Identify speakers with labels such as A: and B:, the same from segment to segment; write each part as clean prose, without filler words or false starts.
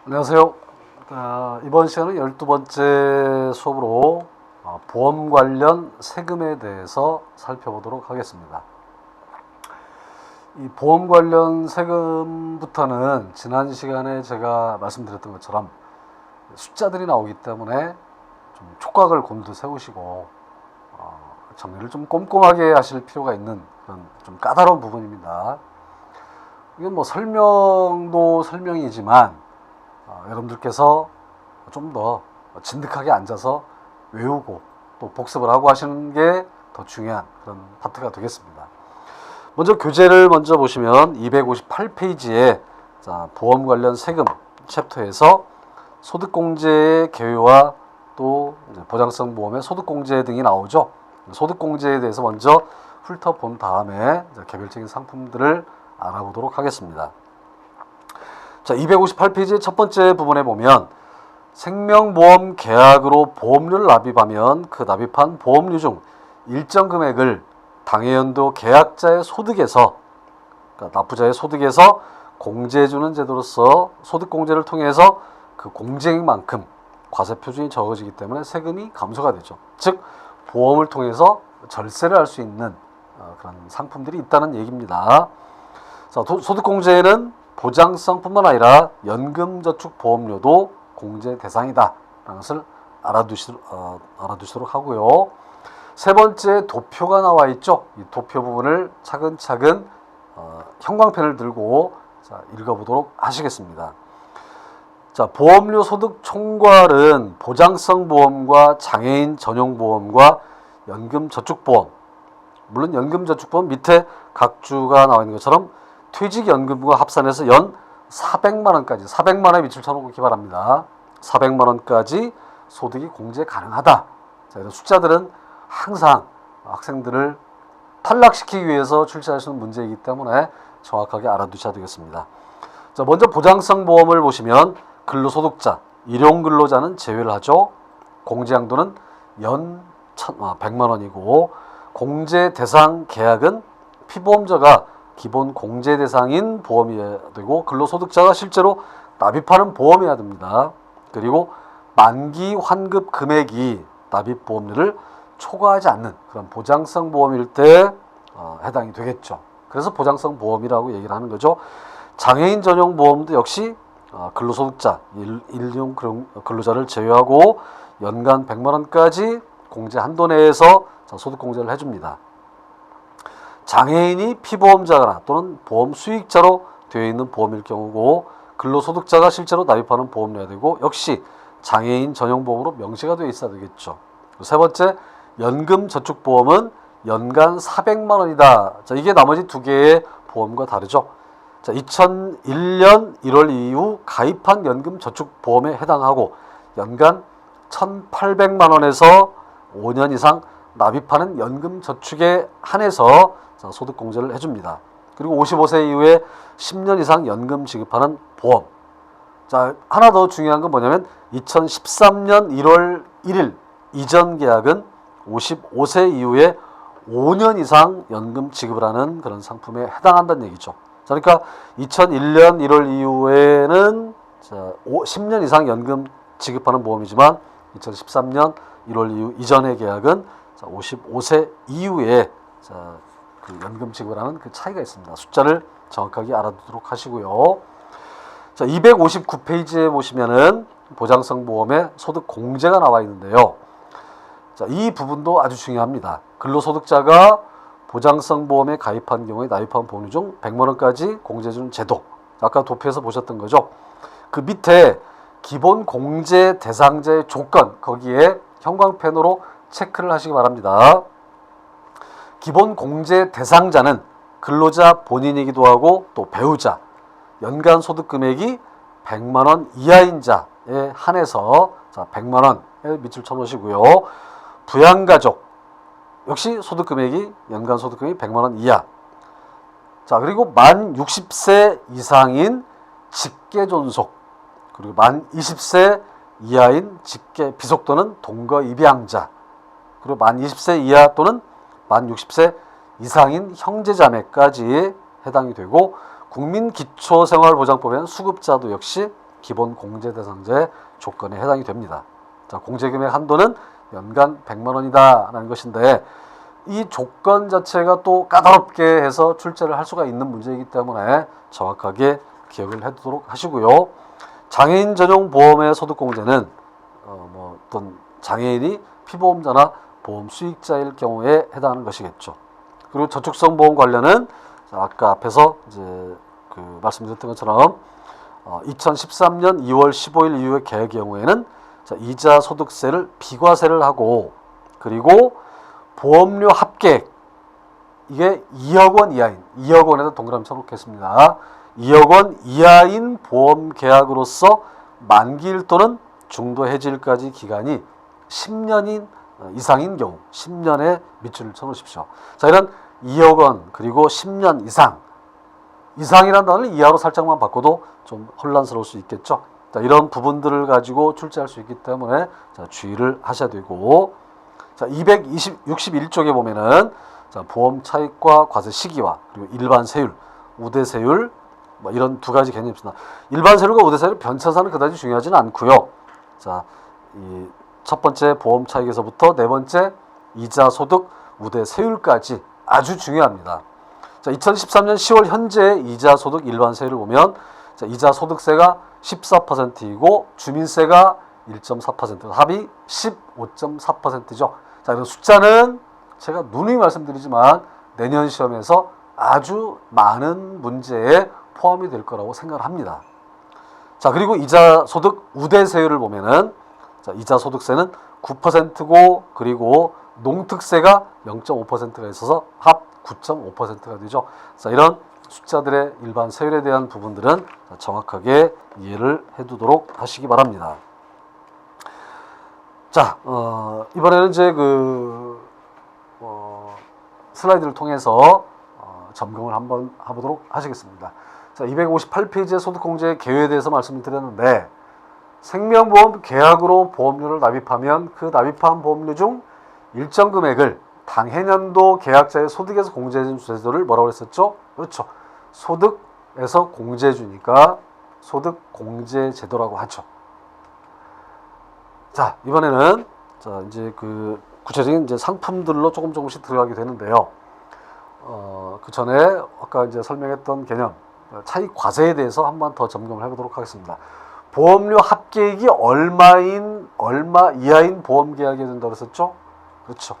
A: 안녕하세요. 이번 시간은 12번째 수업으로 보험 관련 세금에 대해서 살펴보도록 하겠습니다. 이 보험 관련 세금부터는 지난 시간에 제가 말씀드렸던 것처럼 숫자들이 나오기 때문에 좀 촉각을 곤두 세우시고 정리를 좀 꼼꼼하게 하실 필요가 있는 그런 좀 까다로운 부분입니다. 이건 뭐 설명도 설명이지만 여러분들께서 좀 더 진득하게 앉아서 외우고 또 복습을 하고 하시는 게 더 중요한 그런 파트가 되겠습니다. 먼저 교재를 먼저 보시면 258페이지에 보험 관련 세금 챕터에서 소득공제의 개요와 또 보장성 보험의 소득공제 등이 나오죠. 소득공제에 대해서 먼저 훑어본 다음에 개별적인 상품들을 알아보도록 하겠습니다. 258페이지 첫 번째 부분에 보면 생명보험 계약으로 보험료를 납입하면 그 납입한 보험료 중 일정 금액을 당해연도 계약자의 소득에서, 그러니까 납부자의 소득에서 공제해주는 제도로서 소득공제를 통해서 그 공제액만큼 과세표준이 적어지기 때문에 세금이 감소가 되죠. 즉 보험을 통해서 절세를 할 수 있는 그런 상품들이 있다는 얘기입니다. 소득공제에는 보장성뿐만 아니라 연금저축보험료도 공제 대상이다 라는 것을 알아두시도록 하고요. 세 번째 도표가 나와 있죠. 이 도표 부분을 차근차근 형광펜을 들고 읽어보도록 하시겠습니다. 보험료 소득 총괄은 보장성 보험과 장애인 전용 보험과 연금저축보험, 물론 연금저축보험 밑에 각 주가 나와 있는 것처럼 퇴직연금과 합산해서 연 400만원까지 400만원에 밑을 쳐놓기 바랍니다. 400만원까지 소득이 공제 가능하다. 이런 숫자들은 항상 학생들을 탈락시키기 위해서 출제하시는 문제이기 때문에 정확하게 알아두셔야 되겠습니다. 먼저 보장성 보험을 보시면 근로소득자, 일용근로자는 제외를 하죠. 공제양도는 연 100만원이고 공제 대상 계약은 피보험자가 기본 공제 대상인 보험이어야 되고 근로소득자가 실제로 납입하는 보험이어야 됩니다. 그리고 만기 환급 금액이 납입 보험료를 초과하지 않는 그런 보장성 보험일 때 해당이 되겠죠. 그래서 보장성 보험이라고 얘기를 하는 거죠. 장애인 전용 보험도 역시 근로소득자, 일용 근로자를 제외하고 연간 100만원까지 공제 한도 내에서 소득공제를 해줍니다. 장애인이 피보험자거나 또는 보험 수익자로 되어 있는 보험일 경우고 근로소득자가 실제로 납입하는 보험료가 되고 역시 장애인 전용보험으로 명시가 되어 있어야 되겠죠. 세 번째, 연금저축보험은 연간 400만원이다. 이게 나머지 두 개의 보험과 다르죠. 2001년 1월 이후 가입한 연금저축보험에 해당하고 연간 1,800만원에서 5년 이상 납입하는 연금저축에 한해서 소득공제를 해줍니다. 그리고 55세 이후에 10년 이상 연금 지급하는 보험. 하나 더 중요한 건 뭐냐면 2013년 1월 1일 이전 계약은 55세 이후에 5년 이상 연금 지급을 하는 그런 상품에 해당한다는 얘기죠. 그러니까 2001년 1월 이후에는 10년 이상 연금 지급하는 보험이지만 2013년 1월 이후 이전의 계약은 55세 이후에 그 연금 지급을 하는 그 차이가 있습니다. 숫자를 정확하게 알아두도록 하시고요. 259페이지에 보시면은 보장성 보험의 소득 공제가 나와 있는데요. 이 부분도 아주 중요합니다. 근로소득자가 보장성 보험에 가입한 경우에 납입한 보험료 중 100만원까지 공제해주는 제도. 아까 도표에서 보셨던 거죠. 그 밑에 기본 공제 대상자의 조건, 거기에 형광펜으로 체크를 하시기 바랍니다. 기본 공제 대상자는 근로자 본인이기도 하고 또 배우자, 연간 소득 금액이 100만원 이하인 자에 한해서 100만원에 밑줄 쳐놓으시고요. 부양가족, 역시 소득 금액이 연간 소득 금액이 100만원 이하. 그리고 만 60세 이상인 직계존속, 그리고 만 20세 이하인 직계 비속 또는 동거 입양자, 그리고 만 20세 이하 또는 만 60세 이상인 형제자매까지 해당이 되고 국민기초생활보장법에는 수급자도 역시 기본 공제대상자의 조건에 해당이 됩니다. 자, 공제금액 한도는 연간 100만 원이다라는 것인데 이 조건 자체가 또 까다롭게 해서 출제를 할 수가 있는 문제이기 때문에 정확하게 기억을 해두도록 하시고요. 장애인 전용 보험의 소득공제는 어떤 장애인이 피보험자나 보험 수익자일 경우에 해당하는 것이겠죠. 그리고 저축성 보험 관련은 아까 앞에서 이제 말씀드렸던 것처럼 2013년 2월 15일 이후의 계획 경우에는 이자 소득세를 비과세를 하고 그리고 보험료 합계액 이게 2억 원 이하인 2억 원에다 동그라미 쳐놓겠습니다. 2억 원 이하인 보험 계약으로서 만기일 또는 중도 해지일까지 기간이 10년인 이상인 경우 10년의 밑줄을 쳐놓으십시오. 자, 이런 2억 원 그리고 10년 이상이라는 단어를 이하로 살짝만 바꿔도 좀 혼란스러울 수 있겠죠. 자, 이런 부분들을 가지고 출제할 수 있기 때문에 주의를 하셔야 되고, 자, 261쪽에 보면은 보험 차익과 과세 시기와 그리고 일반 세율, 우대 세율 이런 두 가지 개념이 있습니다. 일반 세율과 우대 세율 변차사는 그다지 중요하지는 않고요. 자, 이 첫 번째 보험 차익에서부터 네 번째 이자 소득 우대 세율까지 아주 중요합니다. 자, 2013년 10월 현재 이자 소득 일반 세율을 보면 이자 소득세가 14%이고 주민세가 1.4%, 합이 15.4%죠. 자, 이런 숫자는 제가 누누이 말씀드리지만 내년 시험에서 아주 많은 문제에 포함이 될 거라고 생각을 합니다. 자, 그리고 이자 소득 우대세율을 보면은 이자 소득세는 9%고 그리고 농특세가 0.5%가 있어서 합 9.5%가 되죠. 자, 이런 숫자들의 일반 세율에 대한 부분들은 정확하게 이해를 해두도록 하시기 바랍니다. 자, 이번에는 이제 슬라이드를 통해서 점검을 한번 해보도록 하시겠습니다. 자, 258페이지의 소득공제 개요에 대해서 말씀을 드렸는데, 생명보험 계약으로 보험료를 납입하면 그 납입한 보험료 중 일정 금액을 당해년도 계약자의 소득에서 공제해준 제도를 뭐라고 했었죠? 그렇죠. 소득에서 공제해주니까 소득공제제도라고 하죠. 자, 이번에는 이제 구체적인 이제 상품들로 조금씩 들어가게 되는데요. 그 전에 아까 이제 설명했던 개념 차익 과세에 대해서 한번 더 점검을 해보도록 하겠습니다. 보험료 합계액이 얼마 이하인 보험 계약이 된다고 했었죠? 그렇죠.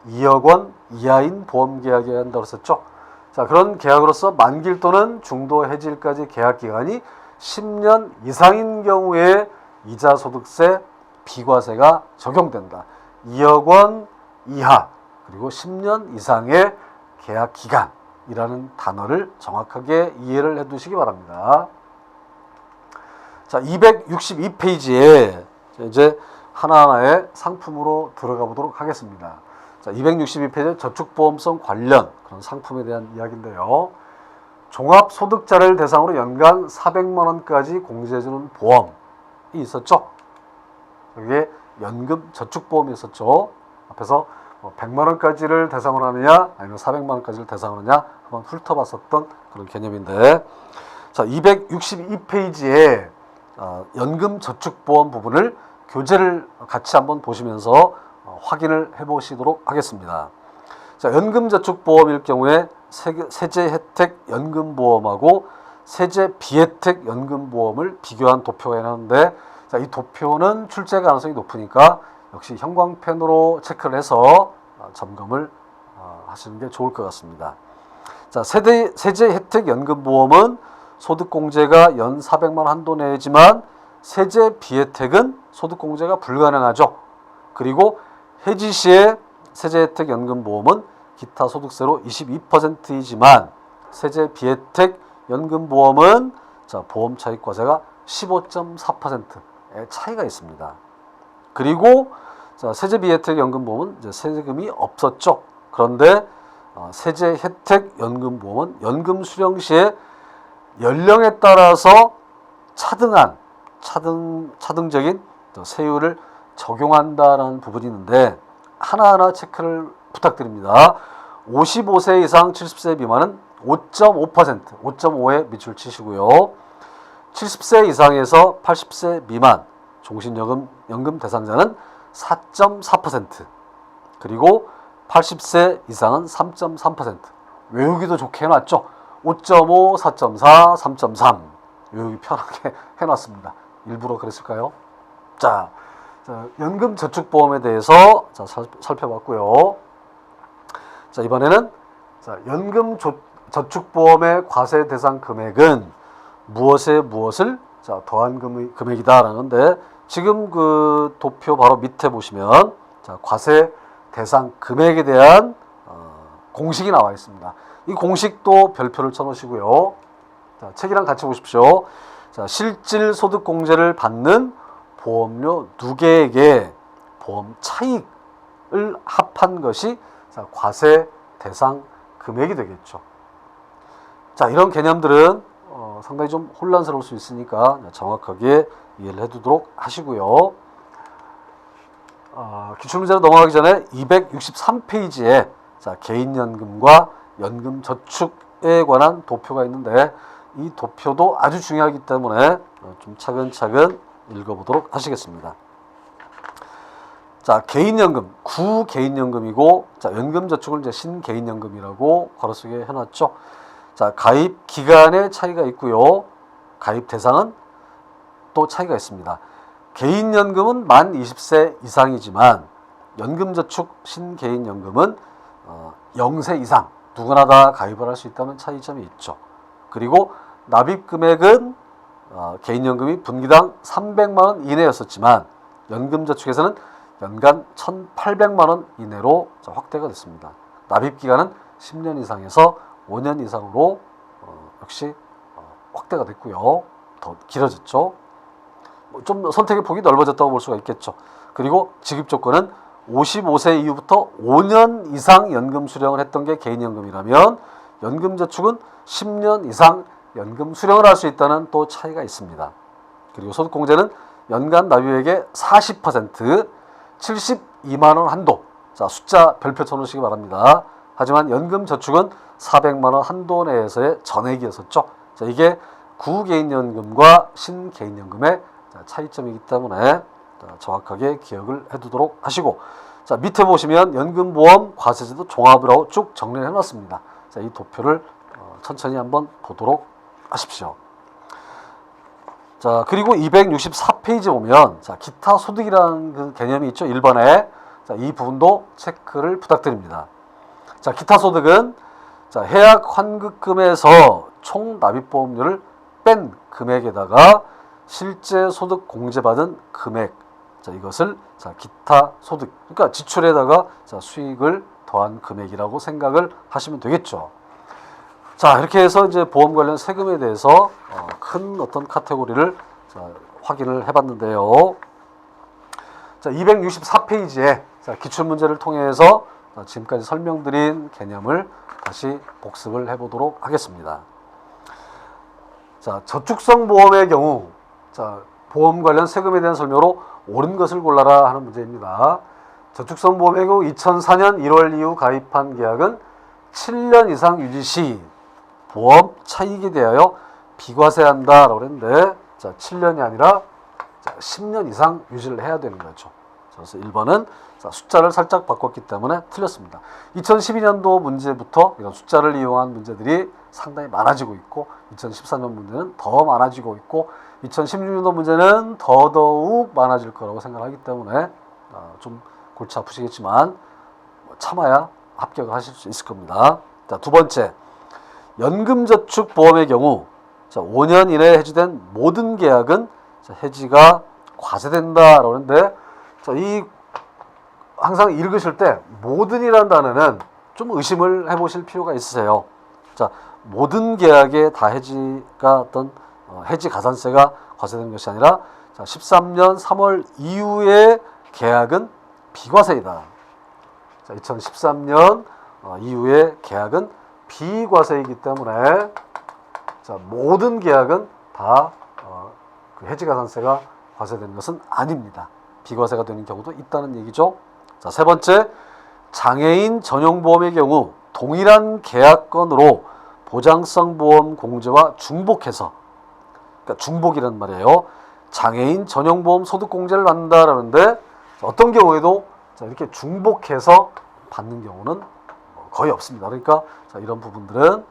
A: 2억 원 이하인 보험 계약이 한다고 했었죠. 자, 그런 계약으로서 만기일 또는 중도 해지일까지 계약 기간이 10년 이상인 경우에 이자 소득세 비과세가 적용된다. 2억 원 이하 그리고 10년 이상의 계약 기간이라는 단어를 정확하게 이해를 해두시기 바랍니다. 자, 262페이지에 이제 하나하나의 상품으로 들어가 보도록 하겠습니다. 자, 262페이지 저축보험성 관련 그런 상품에 대한 이야기인데요. 종합소득자를 대상으로 연간 400만 원까지 공제해주는 보험이 있었죠. 여기에 연금 저축보험이 있었죠. 앞에서 100만 원까지를 대상으로 하느냐 아니면 400만 원까지를 대상으로 하느냐 한번 훑어봤었던 그런 개념인데, 자, 262페이지에 연금 저축보험 부분을 교재를 같이 한번 보시면서 확인을 해보시도록 하겠습니다. 자, 연금 저축보험일 경우에 세제 혜택 연금보험하고 세제 비혜택 연금보험을 비교한 도표가 있는데, 자, 이 도표는 출제 가능성이 높으니까 역시 형광펜으로 체크를 해서 점검을 하시는 게 좋을 것 같습니다. 자, 세제 혜택 연금보험은 소득공제가 연 400만 원 한도 내지만 세제 비혜택은 소득공제가 불가능하죠. 그리고 해지 시에 세제 혜택 연금보험은 기타 소득세로 22%이지만 세제 비혜택 연금보험은 보험 차익과세가 15.4%의 차이가 있습니다. 그리고 세제 비혜택 연금보험은 이제 세금이 없었죠. 그런데 세제 혜택 연금보험은 연금 수령 시에 연령에 따라서 차등적인 세율을 적용한다라는 부분이 있는데 하나하나 체크를 부탁드립니다. 55세 이상 70세 미만은 5.5%, 5.5에 밑줄 치시고요. 70세 이상에서 80세 미만 종신연금 대상자는 4.4%, 그리고 80세 이상은 3.3%. 외우기도 좋게 해놨죠. 5.5, 4.4, 3.3 외우기 편하게 해놨습니다. 일부러 그랬을까요? 자, 연금저축보험에 대해서 살펴봤고요. 자, 이번에는 연금저축보험의 과세 대상 금액은 무엇에 무엇을 더한 금액이다라는 건데, 지금 그 도표 바로 밑에 보시면 과세 대상 금액에 대한 공식이 나와 있습니다. 이 공식도 별표를 쳐놓으시고요. 책이랑 같이 보십시오. 실질 소득 공제를 받는 보험료 누계액의 보험 차익을 합한 것이 과세 대상 금액이 되겠죠. 자, 이런 개념들은 상당히 좀 혼란스러울 수 있으니까 정확하게 이해를 해두도록 하시고요. 기출문제로 넘어가기 전에 263페이지에 개인연금과 연금저축에 관한 도표가 있는데, 이 도표도 아주 중요하기 때문에 좀 차근차근 읽어보도록 하시겠습니다. 자, 개인연금, 구개인연금이고, 연금저축을 이제 신개인연금이라고 괄호 속에 해놨죠. 자, 가입 기간의 차이가 있고요. 가입 대상은 또 차이가 있습니다. 개인연금은 만 20세 이상이지만 연금저축 신개인연금은 0세 이상 누구나 다 가입을 할 수 있다는 차이점이 있죠. 그리고 납입금액은 개인연금이 분기당 300만 원 이내였었지만 연금저축에서는 연간 1,800만 원 이내로 확대가 됐습니다. 납입기간은 10년 이상에서 5년 이상으로 역시 확대가 됐고요. 더 길어졌죠. 좀 선택의 폭이 넓어졌다고 볼 수가 있겠죠. 그리고 지급 조건은 55세 이후부터 5년 이상 연금 수령을 했던 게 개인연금이라면 연금저축은 10년 이상 연금 수령을 할 수 있다는 또 차이가 있습니다. 그리고 소득공제는 연간 납입액의 40%, 72만 원 한도. 자, 숫자 별표 쳐놓으시기 바랍니다. 하지만 연금저축은 400만 원 한도 내에서의 전액이었었죠. 자, 이게 구개인연금과 신개인연금의 차이점이기 때문에 정확하게 기억을 해두도록 하시고, 자, 밑에 보시면 연금보험 과세제도 종합을 하고 쭉 정리를 해놨습니다. 자, 이 도표를 천천히 한번 보도록 하십시오. 자, 그리고 264페이지 보면 기타 소득이라는 그 개념이 있죠. 1번에. 자, 이 부분도 체크를 부탁드립니다. 자, 기타 소득은 해약 환급금에서 총 납입보험료를 뺀 금액에다가 실제 소득 공제받은 금액, 이것을 기타 소득, 그러니까 지출에다가 수익을 더한 금액이라고 생각을 하시면 되겠죠. 자, 이렇게 해서 이제 보험 관련 세금에 대해서 큰 어떤 카테고리를 확인을 해봤는데요. 자, 264페이지에 기출 문제를 통해서 지금까지 설명드린 개념을 다시 복습을 해보도록 하겠습니다. 자, 저축성 보험의 경우, 보험 관련 세금에 대한 설명으로 옳은 것을 골라라 하는 문제입니다. 저축성 보험의 경우 2004년 1월 이후 가입한 계약은 7년 이상 유지 시 보험 차익에 대하여 비과세한다라고 했는데, 7년이 아니라 10년 이상 유지를 해야 되는 거죠. 그래서 1번은 숫자를 살짝 바꿨기 때문에 틀렸습니다. 2012년도 문제부터 이런 숫자를 이용한 문제들이 상당히 많아지고 있고, 2014년 문제는 더 많아지고 있고, 2016년도 문제는 더더욱 많아질 거라고 생각하기 때문에 좀 골치 아프시겠지만 참아야 합격을 하실 수 있을 겁니다. 자, 두 번째, 연금저축보험의 경우 5년 이내에 해지된 모든 계약은 해지가 과세된다라고 하는데, 이 항상 읽으실 때 모든이라는 단어는 좀 의심을 해보실 필요가 있으세요. 자, 모든 계약에 다 해지가 어떤 해지 가산세가 과세되는 것이 아니라 13년 3월 이후의 계약은 비과세이다. 2013년 이후의 계약은 비과세이기 때문에 모든 계약은 다 그 해지 가산세가 과세되는 것은 아닙니다. 비과세가 되는 경우도 있다는 얘기죠. 자, 세 번째, 장애인 전용보험의 경우 동일한 계약건으로 보장성 보험 공제와 중복해서, 그러니까 중복이란 말이에요. 장애인 전용보험 소득공제를 받는다라는데 어떤 경우에도 이렇게 중복해서 받는 경우는 거의 없습니다. 그러니까 이런 부분들은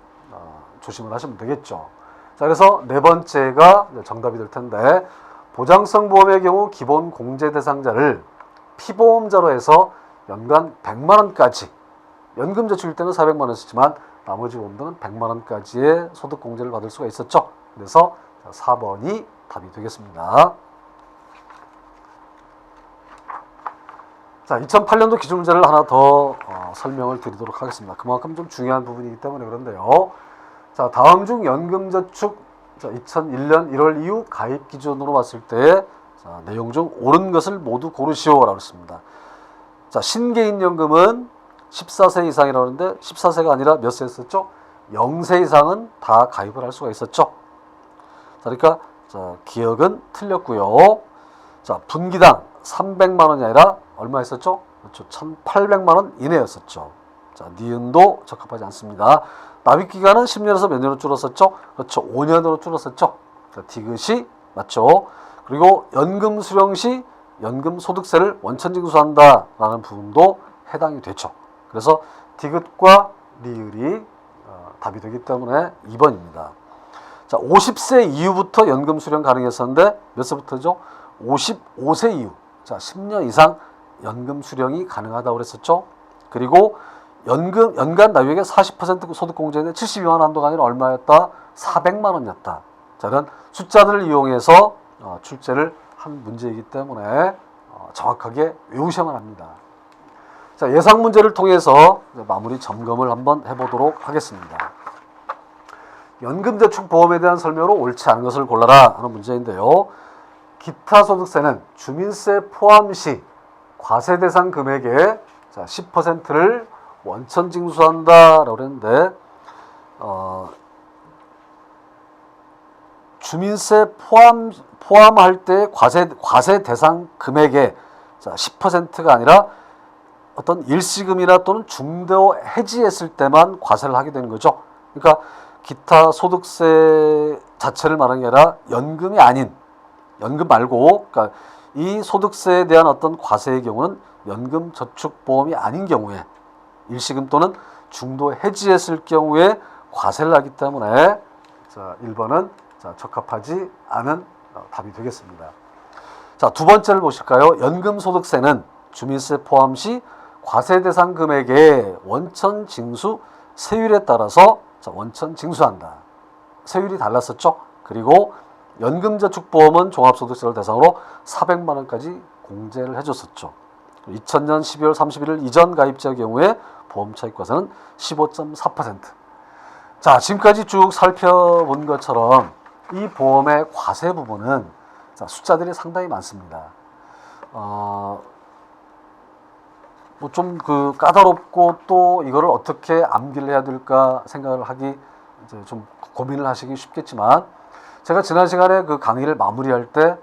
A: 조심을 하시면 되겠죠. 자, 그래서 네 번째가 정답이 될 텐데, 보장성 보험의 경우 기본 공제 대상자를 피보험자로 해서 연간 100만 원까지, 연금 저축일 때는 400만 원 쓰지만 나머지 보험들은 100만 원까지의 소득 공제를 받을 수가 있었죠. 그래서 4번이 답이 되겠습니다. 자, 2008년도 기출문제를 하나 더 설명을 드리도록 하겠습니다. 그만큼 좀 중요한 부분이기 때문에 그런데요. 자, 다음 중 연금저축 2001년 1월 이후 가입 기준으로 봤을 때 내용 중 옳은 것을 모두 고르시오라고 했습니다. 자, 신개인연금은 14세 이상이라고 하는데 14세가 아니라 몇 세였었죠? 0세 이상은 다 가입을 할 수가 있었죠. 자, 그러니까 기억은 틀렸고요. 자, 분기당 300만 원이 아니라 얼마 했었죠? 그렇죠. 1,800만 원 이내였었죠. 자, 니은도 적합하지 않습니다. 납입 기간은 10년에서 몇 년으로 줄었었죠? 그렇죠. 5년으로 줄었었죠. 자, 디귿이 맞죠. 그리고 연금 수령 시 연금 소득세를 원천 징수한다라는 부분도 해당이 되죠. 그래서 디귿과 리을이 답이 되기 때문에 2번입니다. 자, 50세 이후부터 연금 수령 가능했었는데 몇 세부터죠? 55세 이후. 자, 10년 이상 연금 수령이 가능하다고 그랬었죠. 그리고 연간 납입액의 40% 소득 공제는 72만 원 한도가 아니라 얼마였다? 400만 원이었다. 자, 이런 숫자들을 이용해서 출제를 한 문제이기 때문에 정확하게 외우셔야만 합니다. 자, 예상 문제를 통해서 마무리 점검을 한번 해보도록 하겠습니다. 연금저축보험에 대한 설명으로 옳지 않은 것을 골라라 하는 문제인데요. 기타 소득세는 주민세 포함 시 과세 대상 금액의 10%를 원천 징수한다라고 했는데, 주민세 포함할 때 과세 대상 금액의 10%가 아니라 어떤 일시금이나 또는 중도 해지했을 때만 과세를 하게 되는 거죠. 그러니까 기타 소득세 자체를 말하는 게 아니라 연금이 아닌, 연금 말고, 그러니까 이 소득세에 대한 어떤 과세의 경우는 연금저축보험이 아닌 경우에, 일시금 또는 중도 해지했을 경우에 과세를 하기 때문에 1번은 적합하지 않은 답이 되겠습니다. 자, 두 번째를 보실까요? 연금소득세는 주민세 포함 시 과세 대상 금액의 원천 징수 세율에 따라서 원천 징수한다. 세율이 달랐었죠. 그리고 연금저축보험은 종합소득세를 대상으로 400만 원까지 공제를 해줬었죠. 2000년 12월 31일 이전 가입자의 경우에 보험 차익과세는 15.4%. 자, 지금까지 쭉 살펴본 것처럼 이 보험의 과세 부분은 숫자들이 상당히 많습니다. 뭐 좀 까다롭고 또 이거를 어떻게 암기를 해야 될까 생각을 하기 이제 좀 고민을 하시기 쉽겠지만, 제가 지난 시간에 강의를 마무리할 때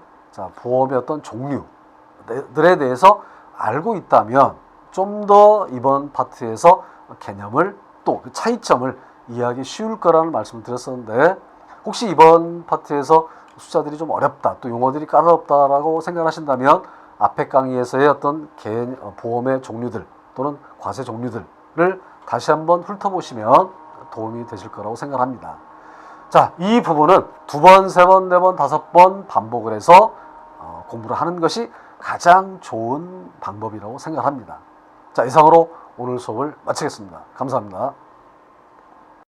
A: 보험의 어떤 종류들에 대해서 알고 있다면 좀 더 이번 파트에서 개념을 또 차이점을 이해하기 쉬울 거라는 말씀을 드렸었는데, 혹시 이번 파트에서 숫자들이 좀 어렵다, 또 용어들이 까다롭다라고 생각하신다면 앞에 강의에서의 어떤 보험의 종류들 또는 과세 종류들을 다시 한번 훑어보시면 도움이 되실 거라고 생각합니다. 자, 이 부분은 2번, 3번, 4번, 5번 반복을 해서 공부를 하는 것이 가장 좋은 방법이라고 생각합니다. 자, 이상으로 오늘 수업을 마치겠습니다. 감사합니다.